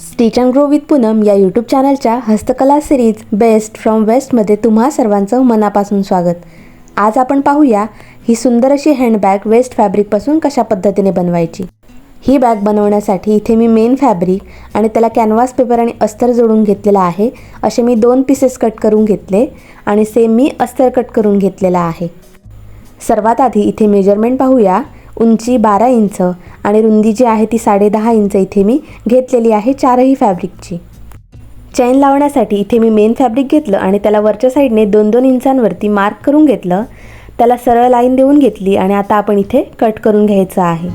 Stitch and grow with Poonam या YouTube चॅनलच्या हस्तकला सिरीज बेस्ट फ्रॉम वेस्टमध्ये तुम्हा सर्वांचं मनापासून स्वागत. आज आपण पाहूया ही सुंदर अशी हँडबॅग वेस्ट फॅब्रिकपासून कशा पद्धतीने बनवायची. ही बॅग बनवण्यासाठी इथे मी मेन फॅब्रिक आणि त्याला कॅनव्हास पेपर आणि अस्तर जोडून घेतलेला आहे. असे मी 2 पीसेस कट करून घेतले आणि सेम मी अस्तर कट करून घेतलेला आहे. सर्वात आधी इथे मेजरमेंट पाहूया. उंची 12 इंच आणि रुंदी जी आहे ती 10.5 इंच इथे मी घेतलेली आहे चारही फॅब्रिकची. चैन लावण्यासाठी इथे मी मेन फॅब्रिक घेतलं आणि त्याला वरच्या साईडने 2-2 इंचांवरती मार्क करून घेतलं. त्याला सरळ लाईन देऊन घेतली आणि आता आपण इथे कट करून घ्यायचं आहे.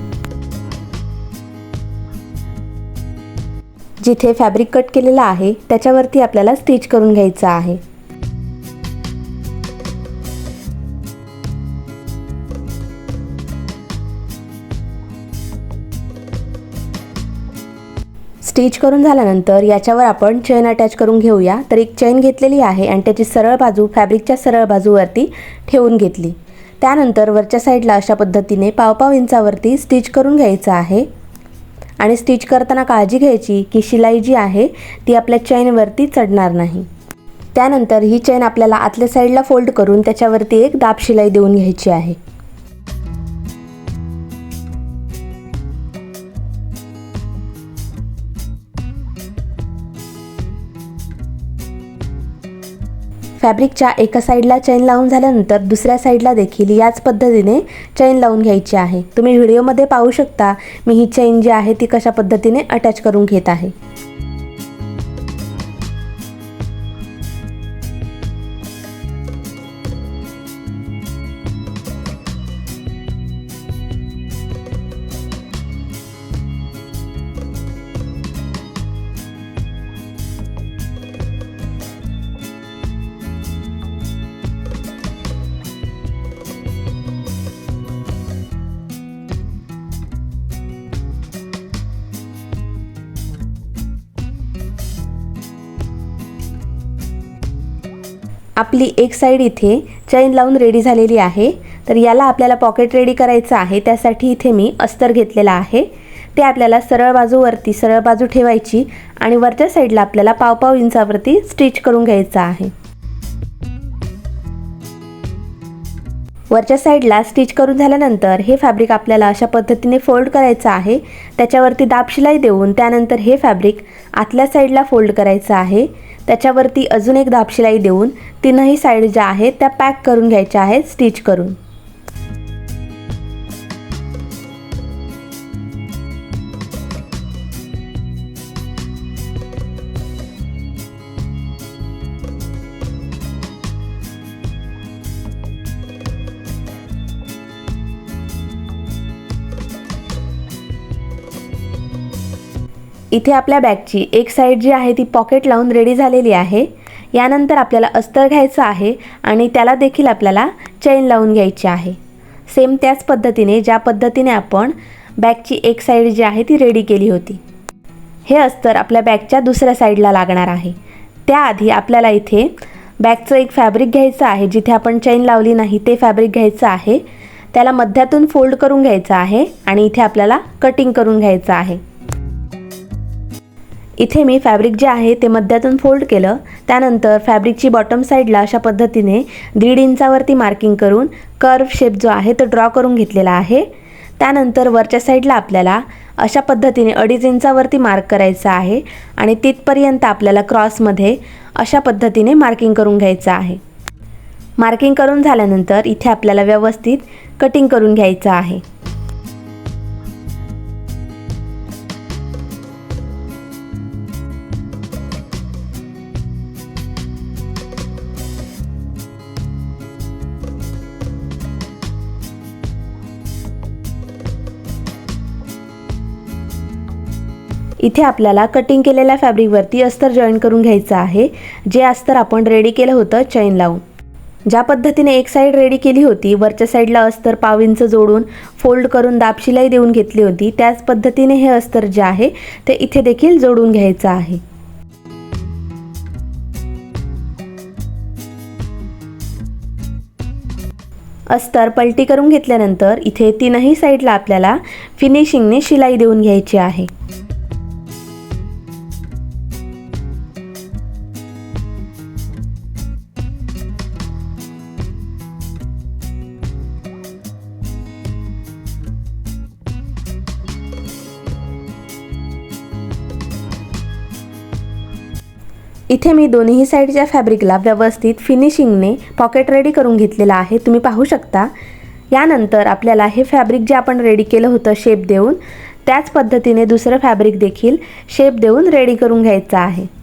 जिथे फॅब्रिक कट केलेला आहे त्याच्यावरती आपल्याला स्टिच करून घ्यायचं आहे. स्टिच करून झाल्यानंतर याच्यावर आपण चैन अटॅच करून घेऊया. तर एक चैन घेतलेली आहे आणि त्याची सरळ बाजू फॅब्रिकच्या सरळ बाजूवरती ठेवून घेतली. त्यानंतर वरच्या साईडला अशा पद्धतीने 1.5 इंचावरती स्टिच करून घ्यायचं आहे. आणि स्टिच करताना काळजी घ्यायची की शिलाई जी आहे ती आपल्या चैनवरती चढणार नाही. त्यानंतर ही चैन आपल्याला आतल्या साईडला फोल्ड करून त्याच्यावरती एक दाब शिलाई देऊन घ्यायची आहे. फॅब्रिकच्या एका साईडला चैन लावून झाल्यानंतर दुसऱ्या साईडला देखील याच पद्धतीने चैन लावून घ्यायची आहे. तुम्ही व्हिडिओमध्ये पाहू शकता मी ही चैन जी आहे ती कशा पद्धतीने अटॅच करून घेत आहे. आपली एक साईड इथे चैन लावून रेडी झालेली आहे. तर याला आपल्याला पॉकेट रेडी करायचं आहे. त्यासाठी इथे मी अस्तर घेतलेला आहे. ते आपल्याला सरळ बाजू ठेवायची आणि वरच्या साईडला आपल्याला 1.5 इंचावरती स्टिच करून घ्यायचं आहे. वरच्या साईडला स्टिच करून झाल्यानंतर हे फॅब्रिक आपल्याला अशा पद्धतीने फोल्ड करायचं आहे. त्याच्यावरती दाब शिलाई देऊन त्यानंतर हे फॅब्रिक आतल्या साईडला फोल्ड करायचं आहे. त्याच्यावरती अजून एक दाब शिलाई देऊन तीनही साईड ज्या आहेत त्या पॅक करून घ्यायच्या आहेत स्टिच करून. इथे आपल्या बॅगची एक साईड जी आहे ती पॉकेट लावून रेडी झालेली आहे. यानंतर आपल्याला अस्तर घ्यायचं आहे आणि त्याला देखील आपल्याला चैन लावून घ्यायची आहे. सेम त्याच पद्धतीने ज्या पद्धतीने आपण बॅगची एक साईड जी आहे ती रेडी केली होती. हे अस्तर आपल्या बॅगच्या दुसऱ्या साईडला लागणार आहे. त्याआधी आपल्याला इथे बॅगचं एक फॅब्रिक घ्यायचं आहे. जिथे आपण चैन लावली नाही ते फॅब्रिक घ्यायचं आहे. त्याला मध्यातून फोल्ड करून घ्यायचं आहे आणि इथे आपल्याला कटिंग करून घ्यायचं आहे. इथे मी फॅब्रिक जे आहे ते मध्यातून फोल्ड केलं. त्यानंतर फॅब्रिकची बॉटम साईडला अशा पद्धतीने 1.5 इंचावरती मार्किंग करून कर्व शेप जो आहे तो ड्रॉ करून घेतलेला आहे. त्यानंतर वरच्या साईडला आपल्याला अशा पद्धतीने 2.5 इंचावरती मार्क करायचं आहे आणि तिथपर्यंत आपल्याला क्रॉसमध्ये अशा पद्धतीने मार्किंग करून घ्यायचं आहे. मार्किंग करून झाल्यानंतर इथे आपल्याला व्यवस्थित कटिंग करून घ्यायचं आहे. इथे आपल्याला कटिंग केलेल्या फॅब्रिकवरती अस्तर जॉईन करून घ्यायचं आहे. जे अस्तर आपण रेडी केलं होतं चैन लावून. ज्या पद्धतीने एक साईड रेडी केली होती वरच्या साईडला अस्तर 1.5 इंच जोडून फोल्ड करून दाब शिलाई देऊन घेतली होती त्याच पद्धतीने हे अस्तर जे आहे ते इथे देखील जोडून घ्यायचं आहे. अस्तर पलटी करून घेतल्यानंतर इथे तीनही साईडला आपल्याला फिनिशिंगने शिलाई देऊन घ्यायची आहे. इथे मी दोन्ही साईडच्या फॅब्रिकला व्यवस्थित फिनिशिंगने पॉकेट रेडी करून घेतलेला आहे, तुम्ही पाहू शकता। यानंतर आपल्याला हे फॅब्रिक जे आपण रेडी केलं होतं शेप देऊन, त्याच पद्धतीने दुसरं फॅब्रिक देखील शेप देऊन रेडी करून घ्यायचं आहे।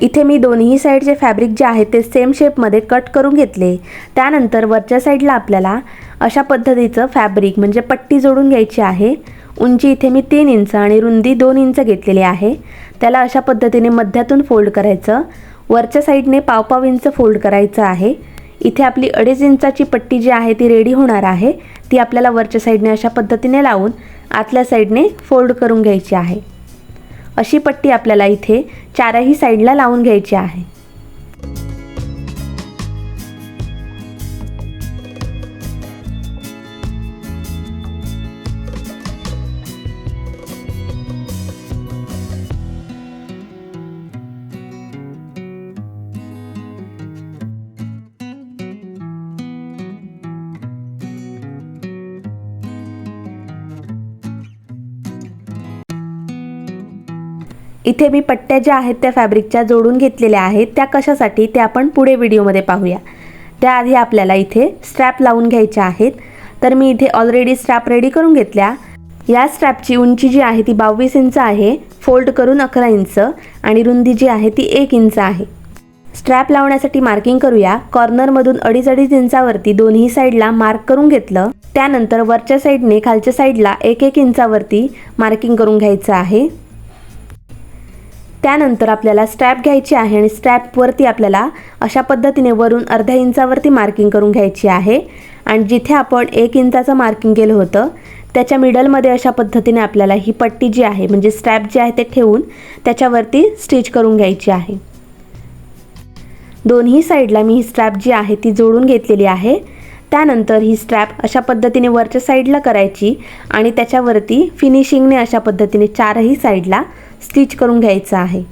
इथे मी दोन्ही साईडचे फॅब्रिक जे आहे ते सेम शेपमध्ये कट करून घेतले। त्यानंतर वरच्या साईडला आपल्याला अशा पद्धतीचं फॅब्रिक म्हणजे पट्टी जोडून घ्यायची आहे। उंची इथे मी 3 इंच आणि रुंदी 2 इंच घेतलेली आहे। त्याला अशा पद्धतीने मध्यातून फोल्ड करायचं, वरच्या साईडने पाव इंच फोल्ड करायचं आहे। इथे आपली 2.5 इंचाची पट्टी जी आहे ती रेडी होणार आहे, ती आपल्याला वरच्या साईडने अशा पद्धतीने लावून आतल्या साईडने फोल्ड करून घ्यायची आहे। अशी पट्टी आपल्याला इथे चारही साईडला लावून घ्यायची आहे। इथे मी पट्ट्या ज्या आहेत त्या फॅब्रिकच्या जोडून घेतलेल्या आहेत, त्या कशासाठी ते आपण पुढे व्हिडिओमध्ये पाहूया। त्याआधी आपल्याला इथे स्ट्रॅप लावून घ्यायच्या आहेत। तर मी इथे ऑलरेडी स्ट्रॅप रेडी करून घेतल्या। या स्ट्रॅपची उंची जी आहे ती 22 इंच आहे, फोल्ड करून 11 इंच आणि रुंदी जी आहे ती 1 इंच आहे। स्ट्रॅप लावण्यासाठी मार्किंग करूया। कॉर्नरमधून 2.5 इंचावरती दोन्ही साईडला मार्क करून घेतलं। त्यानंतर वरच्या साईडने खालच्या साईडला 1 इंचावरती मार्किंग करून घ्यायचं आहे। त्यानंतर आपल्याला स्ट्रॅप घ्यायची आहे आणि स्ट्रॅपवरती आपल्याला अशा पद्धतीने वरून अर्ध्या इंचावरती मार्किंग करून घ्यायची आहे आणि जिथे आपण 1 इंचाचं मार्किंग केलं होतं त्याच्या मिडलमध्ये अशा पद्धतीने आपल्याला ही पट्टी जी आहे म्हणजे स्ट्रॅप जे आहे ते ठेवून त्याच्यावरती स्टिच करून घ्यायची आहे। दोन्ही साईडला मी ही स्ट्रॅप जी आहे ती जोडून घेतलेली आहे। त्यानंतर ही स्ट्रॅप अशा पद्धतीने वरच्या साईडला करायची आणि त्याच्यावरती फिनिशिंगने अशा पद्धतीने चारही साईडला स्टिच करून घ्यायचं आहे।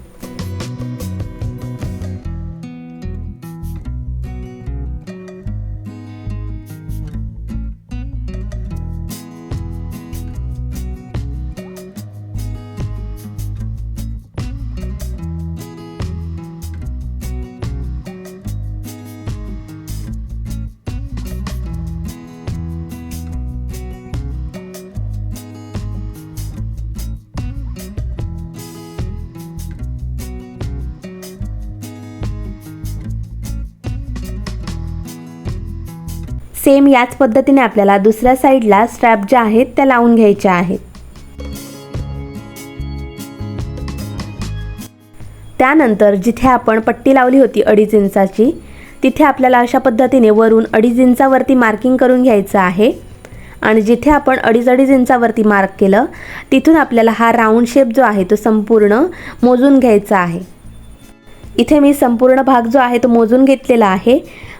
सेम याच पद्धतीने आपल्याला दुसऱ्या साईडला स्ट्रॅप ज्या आहेत त्या लावून घ्यायच्या आहेत। त्यानंतर जिथे आपण पट्टी लावली होती 2.5 इंचाची तिथे आपल्याला अशा पद्धतीने वरून 2.5 इंचावरती मार्किंग करून घ्यायचं आहे आणि जिथे आपण 2.5 इंचावरती मार्क केलं तिथून आपल्याला हा राऊंड शेप जो आहे तो संपूर्ण मोजून घ्यायचा आहे। इथे मी संपूर्ण भाग जो आहे तो मोजून घेतलेला आहे।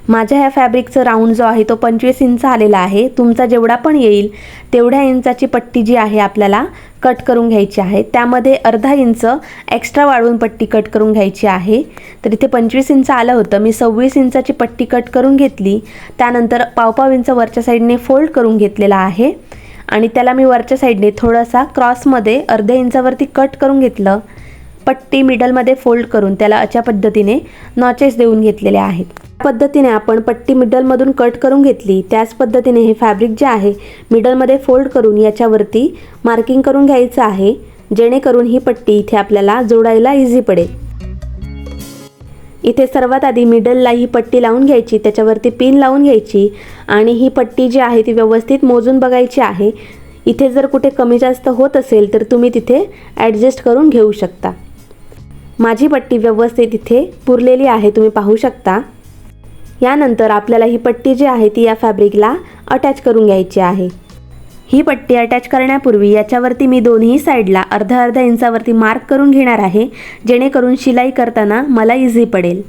माझ्या ह्या फॅब्रिकचं राऊंड जो आहे तो 25 इंच आलेला आहे। तुमचा जेवढा पण येईल तेवढ्या इंचाची पट्टी जी आहे आपल्याला कट करून घ्यायची आहे। त्यामध्ये अर्धा इंच एक्स्ट्रा वाढवून पट्टी कट करून घ्यायची आहे। तर इथे 25 इंच आलं होतं, मी 26 इंचाची पट्टी कट करून घेतली। त्यानंतर पाव इंच वरच्या साईडने फोल्ड करून घेतलेला आहे आणि त्याला मी वरच्या साईडने थोडासा क्रॉसमध्ये अर्ध्या इंचावरती कट करून घेतलं। पट्टी मिडलमध्ये फोल्ड करून त्याला अशा पद्धतीने नॉचेस देऊन घेतलेले आहेत। पद्धतीने आपण पट्टी मिडलमधून कट करून घेतली। त्याच पद्धतीने हे फॅब्रिक जे आहे मिडलमध्ये फोल्ड करून याच्यावरती मार्किंग करून घ्यायचं आहे, जेणेकरून ही पट्टी इथे आपल्याला जोडायला इझी पडेल। इथे सर्वात आधी मिडलला ही पट्टी लावून घ्यायची, त्याच्यावरती पिन लावून घ्यायची आणि ही पट्टी जी आहे ती व्यवस्थित मोजून बघायची आहे। इथे जर कुठे कमी जास्त होत असेल तर तुम्ही तिथे ॲडजस्ट करून घेऊ शकता। माझी पट्टी व्यवस्थित इथे पुरलेली आहे, तुम्ही पाहू शकता। यानंतर आपल्याला ही पट्टी जी आहे ती या फॅब्रिकला अटॅच करून घ्यायची आहे। ही पट्टी अटॅच करण्यापूर्वी याच्यावरती मी दोन्ही साईडला अर्धा इंचावरती मार्क करून घेणार आहे, जेणेकरून शिलाई करताना मला इझी पडेल।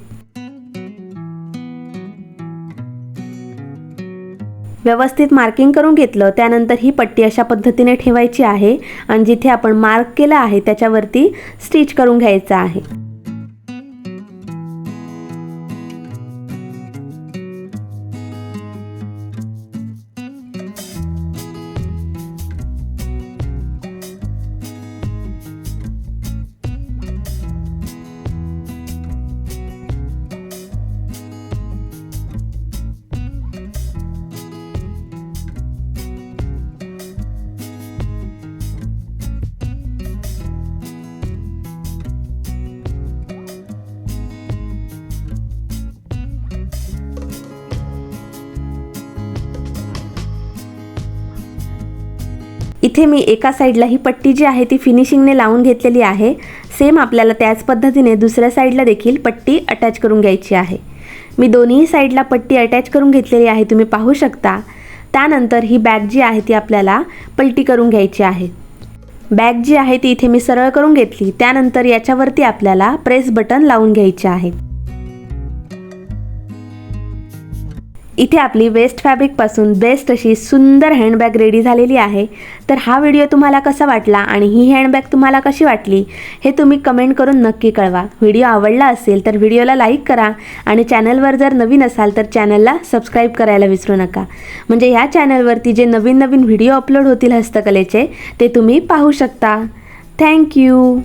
व्यवस्थित मार्किंग करून घेतलं. त्यानंतर ही पट्टी अशा पद्धतीने ठेवायची आहे आणि जिथे आपण मार्क केलं आहे त्याच्यावरती स्टिच करून घ्यायचं आहे. इथे मी एका साईडला ही पट्टी जी आहे ती फिनिशिंगने लावून घेतलेली आहे. सेम आपल्याला त्याच पद्धतीने दुसऱ्या साईडला देखील पट्टी अटॅच करून घ्यायची आहे. मी दोन्ही साईडला पट्टी अटॅच करून घेतलेली आहे, तुम्ही पाहू शकता. त्यानंतर ही बॅग जी आहे ती आपल्याला पलटी करून घ्यायची आहे. बॅग जी आहे ती इथे मी सरळ करून घेतली. त्यानंतर याच्यावरती आपल्याला प्रेस बटन लावून घ्यायचे आहे. इथे आपली वेस्ट फॅब्रिकपासून बेस्ट अशी सुंदर हँडबॅग रेडी झालेली आहे. तर हा व्हिडिओ तुम्हाला कसा वाटला आणि ही हँडबॅग तुम्हाला कशी वाटली हे तुम्ही कमेंट करून नक्की कळवा. व्हिडिओ आवडला असेल तर व्हिडिओला लाईक करा आणि चॅनलवर जर नवीन असाल तर चॅनलला सबस्क्राईब करायला विसरू नका. म्हणजे ह्या चॅनलवरती जे नवीन नवीन व्हिडिओ अपलोड होतील हस्तकलेचे ते तुम्ही पाहू शकता. थँक्यू.